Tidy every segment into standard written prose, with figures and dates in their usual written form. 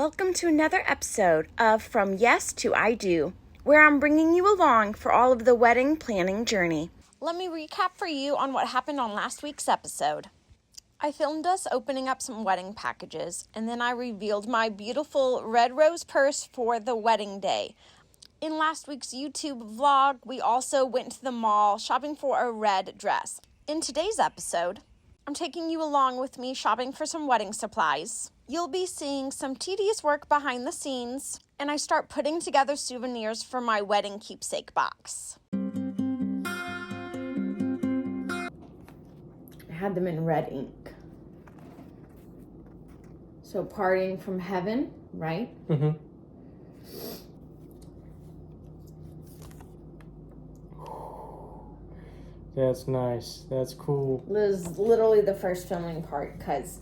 Welcome to another episode of From Yes to I Do, where I'm bringing you along for all of the wedding planning journey. Let me recap for you on what happened on last week's episode. I filmed us opening up some wedding packages, and then I revealed my beautiful red rose purse for the wedding day. In last week's YouTube vlog, we also went to the mall shopping for a red dress. In today's episode, I'm taking you along with me shopping for some wedding supplies. You'll be seeing some tedious work behind the scenes, and I start putting together souvenirs for my wedding keepsake box. I had them in red ink. So parting from heaven, right? Mm-hmm. That's nice. That's cool. It was literally the first filming part because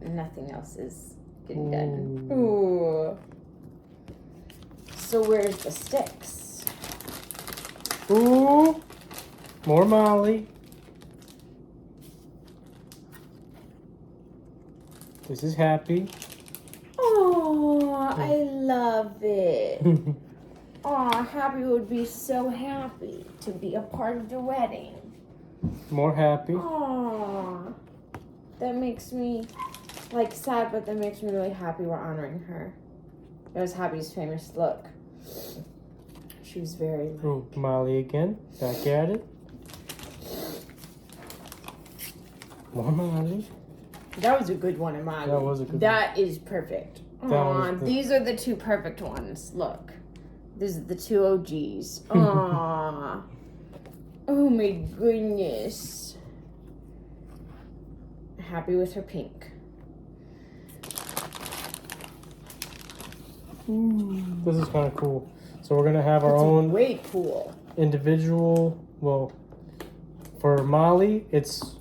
nothing else is getting done. Ooh. So where's the sticks? Ooh. More Molly. This is happy. Oh, I love it. Oh, Happy would be so happy to be a part of the wedding. More happy. Oh, that makes me sad, but that makes me really happy we're honoring her. It was Happy's famous look. She was very Ooh, Molly again. Back at it. More Molly. That was a good one, Amali. That was a good one. That is perfect. These are the two perfect ones. Look. These are the two OGs. Aww. Oh my goodness. Happy with her pink. This is kind of cool. So we're going to have our own way cool individual, well, for Molly, it's...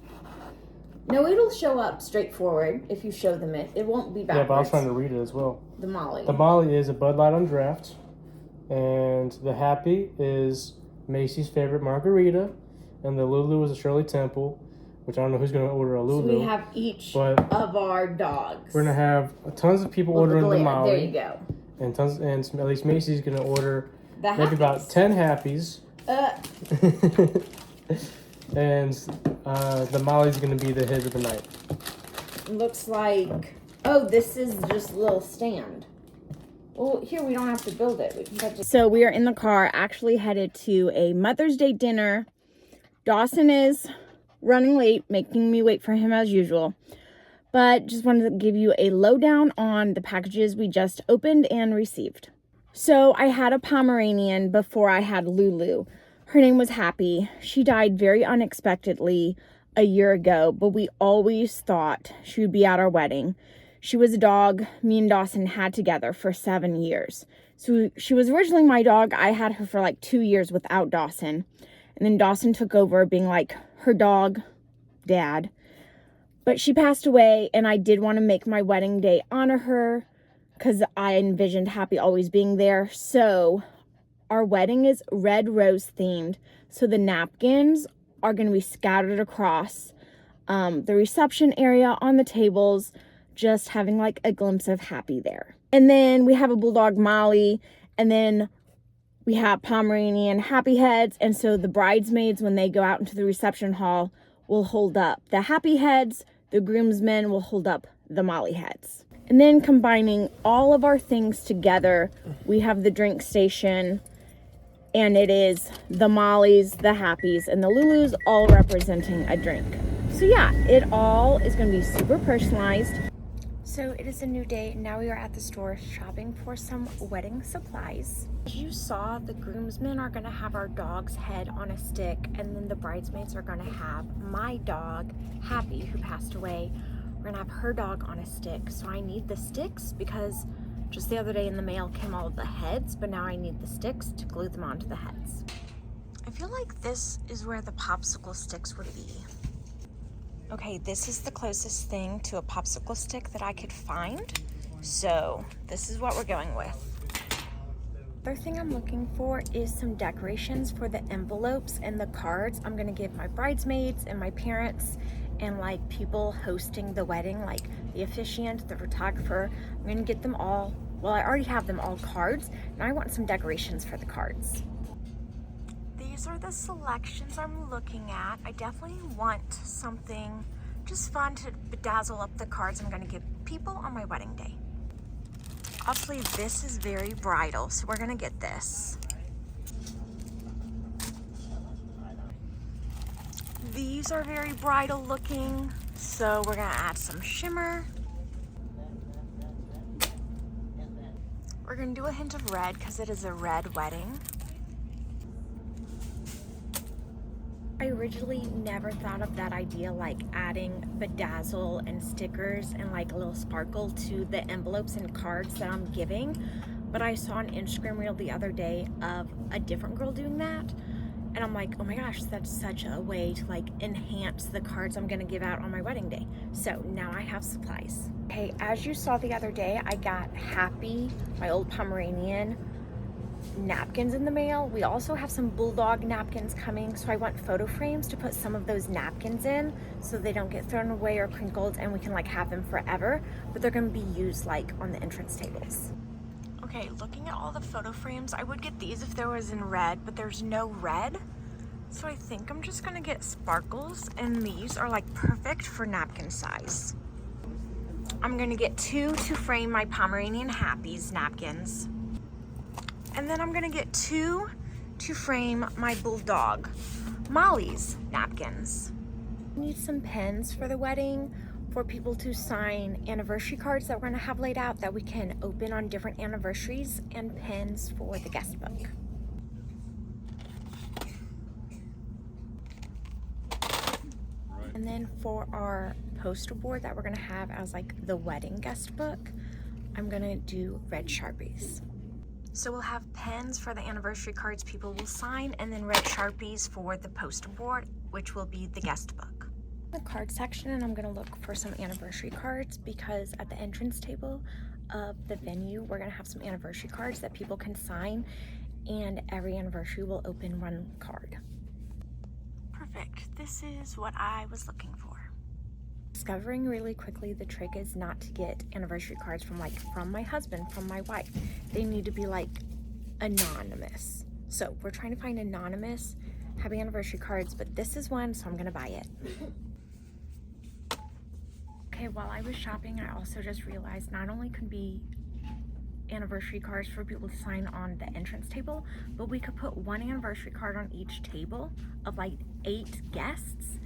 No, it'll show up straightforward if you show them it. It won't be backwards. Yeah, but I was trying to read it as well. The Molly. The Molly is a Bud Light on draft. And the Happy is Macie's favorite margarita. And the Lulu is a Shirley Temple, which I don't know who's going to order a Lulu. So we have each of our dogs. We're going to have tons of people ordering the Molly. There you go. And at least Macie's going to order maybe about 10 Happies. And the Molly's going to be the hit of the night. Looks like... Oh, this is just a little stand. Well, here we don't have to build it. We can touch it. So we are in the car, actually headed to a Mother's Day dinner. Dawson is running late, making me wait for him as usual. But just wanted to give you a lowdown on the packages we just opened and received. So I had a Pomeranian before I had Lulu. Her name was Happy. She died very unexpectedly a year ago, but we always thought she would be at our wedding. She was a dog me and Dawson had together for 7 years. So she was originally my dog. I had her for 2 years without Dawson. And then Dawson took over being her dog, dad. But she passed away, and I did want to make my wedding day honor her because I envisioned Happy always being there. So our wedding is red rose themed. So the napkins are going to be scattered across the reception area on the tables, just having a glimpse of Happy there. And then we have a bulldog Molly, and then we have Pomeranian Happy heads. And so the bridesmaids, when they go out into the reception hall, will hold up the Happy heads. The groomsmen will hold up the Molly heads. And then combining all of our things together, we have the drink station, and it is the Mollies, the Happies, and the Lulus all representing a drink. So yeah, it all is going to be super personalized. So it is a new day. Now we are at the store shopping for some wedding supplies. As you saw, the groomsmen are going to have our dog's head on a stick, and then the bridesmaids are going to have my dog, Happy, who passed away. We're going to have her dog on a stick. So I need the sticks because just the other day in the mail came all of the heads, but now I need the sticks to glue them onto the heads. I feel like this is where the popsicle sticks would be. Okay, this is the closest thing to a popsicle stick that I could find. So this is what we're going with. Third thing I'm looking for is some decorations for the envelopes and the cards I'm gonna give my bridesmaids and my parents and people hosting the wedding, the officiant, the photographer. I'm gonna get them all, well, I already have them all cards, and I want some decorations for the cards. These are the selections I'm looking at. I definitely want something just fun to bedazzle up the cards I'm gonna give people on my wedding day. Obviously, this is very bridal, so we're gonna get this. These are very bridal looking, so we're gonna add some shimmer. We're gonna do a hint of red because it is a red wedding. I originally never thought of that idea, like adding bedazzle and stickers and like a little sparkle to the envelopes and cards that I'm giving, but I saw an Instagram reel the other day of a different girl doing that, and I'm like, oh my gosh, that's such a way to like enhance the cards I'm gonna give out on my wedding day. So now I have supplies. Okay, as you saw the other day, I got Happy, my old Pomeranian, napkins in the mail. We also have some bulldog napkins coming, so I want photo frames to put some of those napkins in so they don't get thrown away or crinkled, and we can like have them forever, but they're gonna be used like on the entrance tables. Okay, looking at all the photo frames, I would get these if there was in red, but there's no red, so I think I'm just gonna get sparkles, and these are like perfect for napkin size. I'm gonna get 2 to frame my Pomeranian Happy's napkins. And then I'm gonna get 2 to frame my bulldog, Molly's napkins. I need some pens for the wedding for people to sign anniversary cards that we're gonna have laid out that we can open on different anniversaries, and pens for the guest book. And then for our poster board that we're gonna have as like the wedding guest book, I'm gonna do red Sharpies. So we'll have pens for the anniversary cards people will sign, and then red Sharpies for the poster board, which will be the guest book. The card section, and I'm gonna look for some anniversary cards because at the entrance table of the venue, we're gonna have some anniversary cards that people can sign, and every anniversary will open 1 card. Perfect, this is what I was looking for. Discovering really quickly the trick is not to get anniversary cards from my husband, from my wife. They need to be like anonymous. So we're trying to find anonymous happy anniversary cards, but this is one, so I'm gonna buy it. Okay, while I was shopping, I also just realized not only could be anniversary cards for people to sign on the entrance table, but we could put 1 anniversary card on each table of like 8 guests.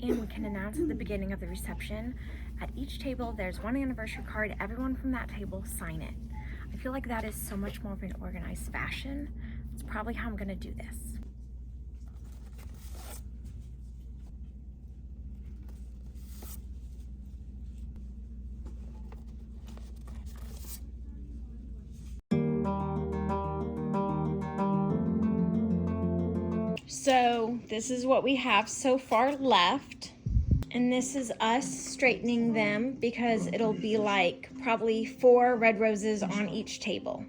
And we can announce at the beginning of the reception, at each table there's 1 anniversary card, everyone from that table sign it. I feel like that is so much more of an organized fashion. It's probably how I'm gonna do this. So this is what we have so far left. And this is us straightening them because it'll be like probably 4 red roses on each table.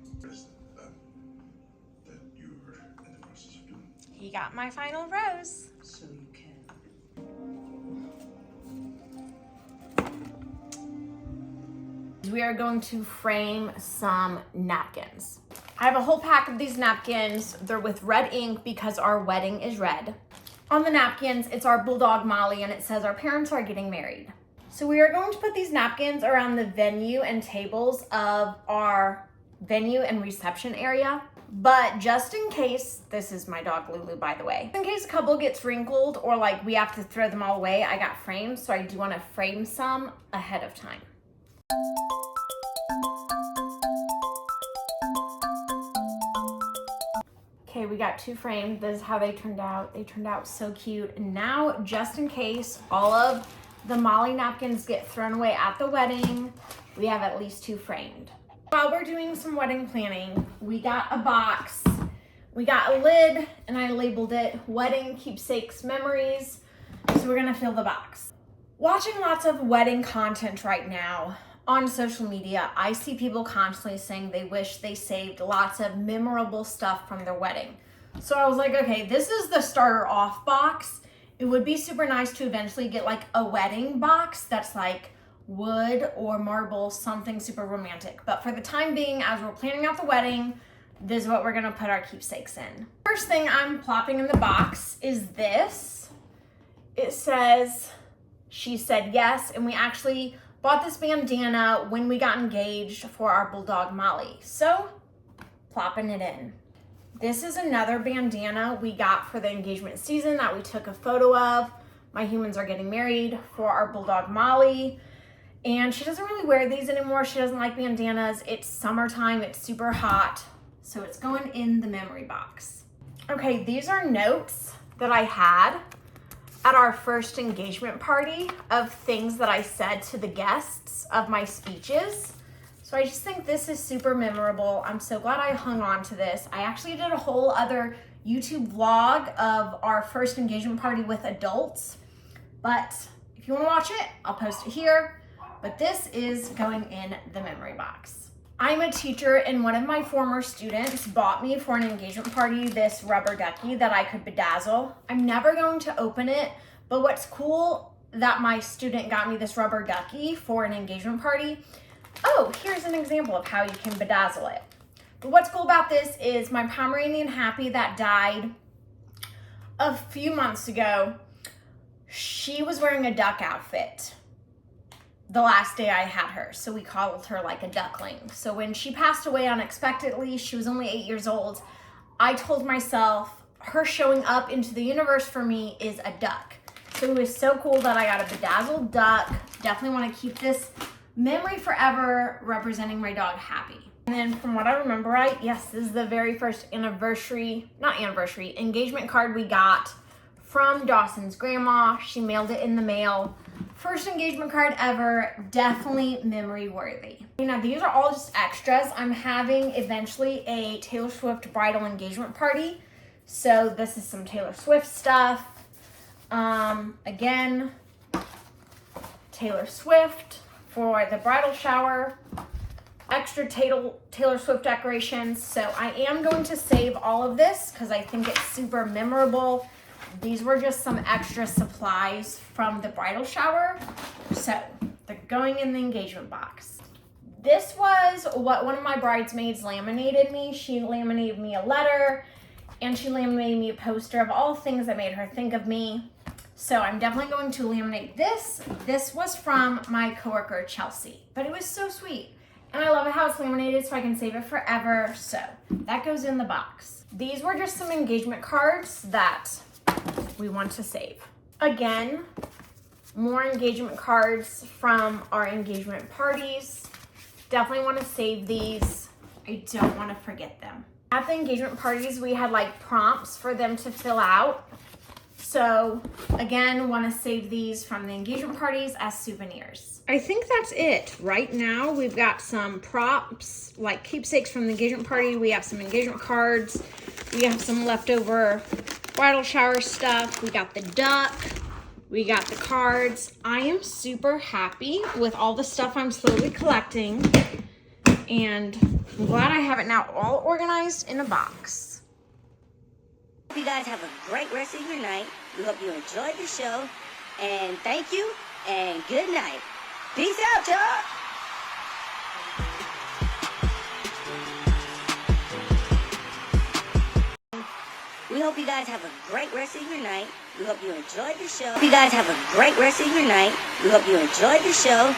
He got my final rose. So you can. We are going to frame some napkins. I have a whole pack of these napkins. They're with red ink because our wedding is red. On the napkins, it's our bulldog Molly, and it says our parents are getting married. So we are going to put these napkins around the venue and tables of our venue and reception area. But just in case, this is my dog Lulu, by the way, in case a couple gets wrinkled or like we have to throw them all away, I got frames, so I do want to frame some ahead of time. Okay, we got 2 framed. This is how they turned out. They turned out so cute. And now, just in case all of the Molly napkins get thrown away at the wedding, we have at least 2 framed. While we're doing some wedding planning, we got a box. We got a lid, and I labeled it Wedding Keepsakes Memories. So we're gonna fill the box. Watching lots of wedding content right now on social media, I see people constantly saying they wish they saved lots of memorable stuff from their wedding. So I was like, okay, this is the starter off box. It would be super nice to eventually get like a wedding box that's like wood or marble, something super romantic. But for the time being, as we're planning out the wedding, this is what we're gonna put our keepsakes in. First thing I'm plopping in the box is this. It says, "She said yes," and we actually bought this bandana when we got engaged for our bulldog Molly. So, plopping it in. This is another bandana we got for the engagement season that we took a photo of. My humans are getting married for our bulldog Molly. And she doesn't really wear these anymore. She doesn't like bandanas. It's summertime, it's super hot. So it's going in the memory box. Okay, these are notes that I had at our first engagement party of things that I said to the guests of my speeches. So I just think this is super memorable. I'm so glad I hung on to this. I actually did a whole other YouTube vlog of our first engagement party with adults. But if you want to watch it, I'll post it here. But this is going in the memory box. I'm a teacher, and one of my former students bought me for an engagement party this rubber ducky that I could bedazzle. I'm never going to open it, but what's cool that my student got me this rubber ducky for an engagement party. Oh, here's an example of how you can bedazzle it. But what's cool about this is my Pomeranian Happy that died a few months ago, she was wearing a duck outfit the last day I had her. So we called her like a duckling. So when she passed away unexpectedly, she was only 8 years old. I told myself her showing up into the universe for me is a duck. So it was so cool that I got a bedazzled duck. Definitely want to keep this memory forever representing my dog Happy. And then from what I remember right, yes, this is the very first engagement card we got from Dawson's grandma. She mailed it in the mail. First engagement card ever, definitely memory worthy. You know, these are all just extras. I'm having eventually a Taylor Swift bridal engagement party. So this is some Taylor Swift stuff. Again, Taylor Swift for the bridal shower. Extra Taylor Swift decorations. So I am going to save all of this because I think it's super memorable. These were just some extra supplies from the bridal shower. So they're going in the engagement box. This was what one of my bridesmaids laminated me. She laminated me a letter and she laminated me a poster of all things that made her think of me. So I'm definitely going to laminate this. This was from my coworker, Chelsea, but it was so sweet. And I love it how it's laminated so I can save it forever. So that goes in the box. These were just some engagement cards that we want to save. Again, more engagement cards from our engagement parties. Definitely want to save these. I don't want to forget them. At the engagement parties, we had like prompts for them to fill out. So again, want to save these from the engagement parties as souvenirs. I think that's it. Right now, we've got some props like keepsakes from the engagement party. We have some engagement cards. We have some leftover bridal shower stuff. We got the duck. We got the cards. I am super happy with all the stuff I'm slowly collecting. And I'm glad I have it now all organized in a box. Hope you guys have a great rest of your night. We hope you enjoyed the show. And thank you and good night. Peace out, y'all. We hope you guys have a great rest of your night. We hope you enjoyed the show. Hope you guys have a great rest of your night. We hope you enjoyed the show.